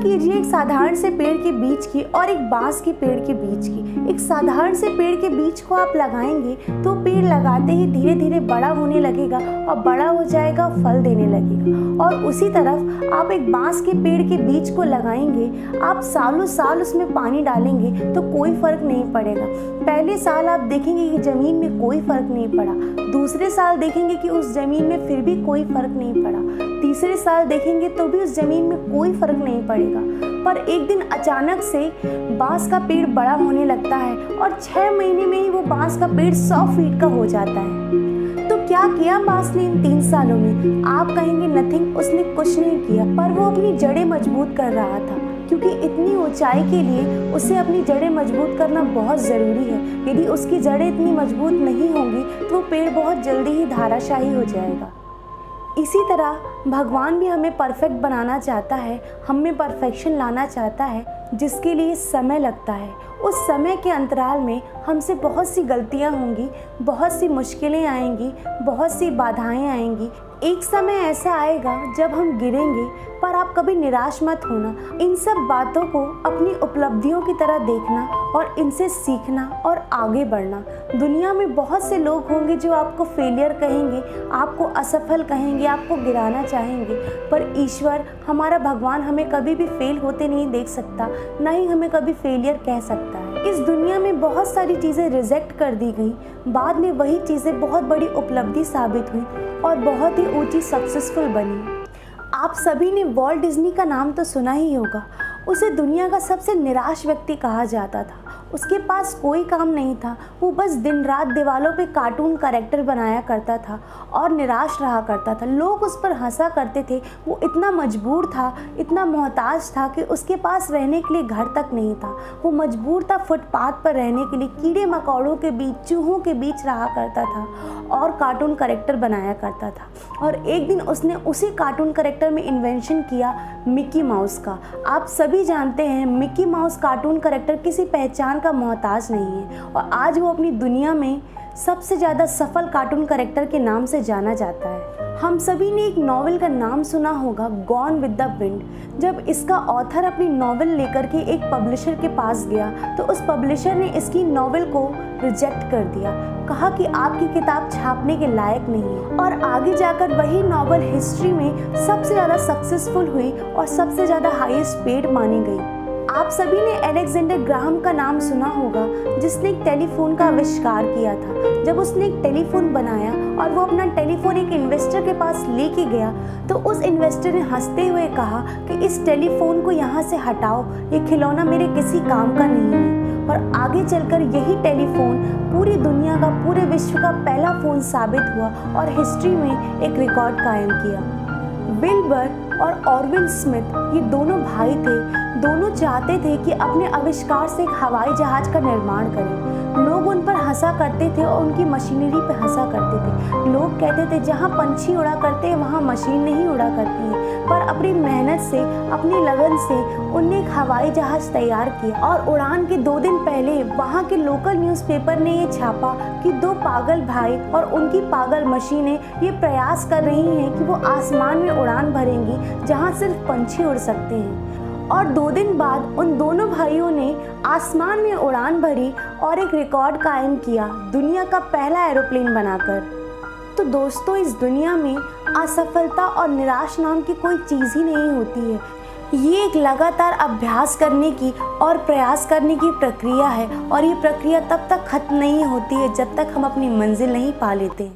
कीजिए एक साधारण से पेड़ के बीच की और एक बांस के पेड़ के बीच की। एक साधारण से पेड़ के बीच को आप लगाएंगे तो पेड़ लगाते ही धीरे धीरे बड़ा होने लगेगा और बड़ा हो जाएगा, फल देने लगेगा। और उसी तरफ आप एक बांस के पेड़ के बीच को लगाएंगे, आप सालों साल उसमें पानी डालेंगे तो कोई फर्क नहीं पड़ेगा। पहले साल आप देखेंगे कि जमीन में कोई फर्क नहीं पड़ा, दूसरे साल देखेंगे कि उस जमीन में फिर भी कोई फर्क नहीं पड़ा, तीसरे साल देखेंगे तो भी उस जमीन में कोई फर्क नहीं पड़ेगा। पर एक दिन अचानक से बांस का पेड़ बड़ा होने लगता है और 6 महीने में ही वो बांस का पेड़ 100 फीट का हो जाता है। तो क्या किया बांस ने इन 3 सालों में? आप कहेंगे नथिंग, उसने कुछ नहीं किया, पर वो अपनी जड़ें मजबूत कर रहा था, क्योंकि इतनी ऊंचाई के लिए उसे अपनी जड़ें मजबूत करना बहुत ज़रूरी है। यदि उसकी जड़ें इतनी मजबूत नहीं होंगी तो वो पेड़ बहुत जल्दी ही धराशायी हो जाएगा। इसी तरह भगवान भी हमें परफेक्ट बनाना चाहता है, हमें परफेक्शन लाना चाहता है, जिसके लिए समय लगता है। उस समय के अंतराल में हमसे बहुत सी गलतियां होंगी, बहुत सी मुश्किलें आएंगी, बहुत सी बाधाएं आएंगी। एक समय ऐसा आएगा जब हम गिरेंगे, पर आप कभी निराश मत होना। इन सब बातों को अपनी उपलब्धियों की तरह देखना और इनसे सीखना और आगे बढ़ना। दुनिया में बहुत से लोग होंगे जो आपको फेलियर कहेंगे, आपको असफल कहेंगे, आपको गिराना चाहेंगे, पर ईश्वर, हमारा भगवान हमें कभी भी फेल होते नहीं देख सकता, ना ही हमें कभी फेलियर कह सकता है। इस दुनिया में बहुत सारी चीज़ें रिजेक्ट कर दी गई, बाद में वही चीज़ें बहुत बड़ी उपलब्धि साबित हुई और बहुत ही ऊंची सक्सेसफुल बनी। आप सभी ने वॉल्ट डिज्नी का नाम तो सुना ही होगा। उसे दुनिया का सबसे निराश व्यक्ति कहा जाता था। उसके पास कोई काम नहीं था, वो बस दिन रात दीवालों पे कार्टून कैरेक्टर बनाया करता था और निराश रहा करता था। लोग उस पर हंसा करते थे। वो इतना मजबूर था, इतना मोहताज था कि उसके पास रहने के लिए घर तक नहीं था। वो मजबूर था फुटपाथ पर रहने के लिए, कीड़े मकोड़ों के बीच, चूहों के बीच रहा करता था और कार्टून कैरेक्टर बनाया करता था। और एक दिन उसने उसी कार्टून कैरेक्टर में इन्वेंशन किया मिकी माउस का। आप सभी जानते हैं मिकी माउस कार्टून कैरेक्टर किसी पहचान का मोहताज नहीं है और आज वो अपनी दुनिया में सबसे ज़्यादा सफल कार्टून कैरेक्टर के नाम से जाना जाता है। हम सभी ने एक नॉवेल का नाम सुना होगा, गॉन विद द विंड। जब इसका ऑथर अपनी नॉवेल लेकर के एक पब्लिशर के पास गया तो उस पब्लिशर ने इसकी नॉवेल को रिजेक्ट कर दिया, कहा कि आपकी किताब छापने के लायक नहीं है। और आगे जाकर वही नॉवेल हिस्ट्री में सबसे ज़्यादा सक्सेसफुल हुई और सबसे ज़्यादा हाईएस्ट पेड मानी गई। आप सभी ने अलेक्जेंडर ग्राहम का नाम सुना होगा, जिसने एक टेलीफोन का आविष्कार किया था। जब उसने एक टेलीफोन बनाया और वो अपना टेलीफोन एक इन्वेस्टर के पास लेके गया तो उस इन्वेस्टर ने हंसते हुए कहा कि इस टेलीफोन को यहाँ से हटाओ, ये खिलौना मेरे किसी काम का नहीं है। और आगे चलकर यही टेलीफोन पूरी दुनिया का, पूरे विश्व का पहला फ़ोन साबित हुआ और हिस्ट्री में एक रिकॉर्ड कायम किया। विल्बर और ऑरविन स्मिथ, ये दोनों भाई थे। दोनों चाहते थे कि अपने आविष्कार से एक हवाई जहाज़ का निर्माण करें। लोग उन पर हंसा करते थे और उनकी मशीनरी पर हंसा करते थे। लोग कहते थे जहाँ पंछी उड़ा करते हैं वहाँ मशीन नहीं उड़ा करती है। पर अपनी मेहनत से, अपनी लगन से उनने एक हवाई जहाज़ तैयार किया और उड़ान के 2 दिन पहले वहाँ के लोकल न्यूज़पेपर ने ये छापा कि 2 पागल भाई और उनकी पागल मशीनें ये प्रयास कर रही हैं कि वो आसमान में उड़ान भरेंगी जहाँ सिर्फ पंछी उड़ सकते हैं। और 2 दिन बाद उन दोनों भाइयों ने आसमान में उड़ान भरी और एक रिकॉर्ड कायम किया, दुनिया का पहला एरोप्लेन बनाकर। तो दोस्तों, इस दुनिया में असफलता और निराश नाम की कोई चीज़ ही नहीं होती है। ये एक लगातार अभ्यास करने की और प्रयास करने की प्रक्रिया है और ये प्रक्रिया तब तक खत्म नहीं होती है जब तक हम अपनी मंजिल नहीं पा लेते।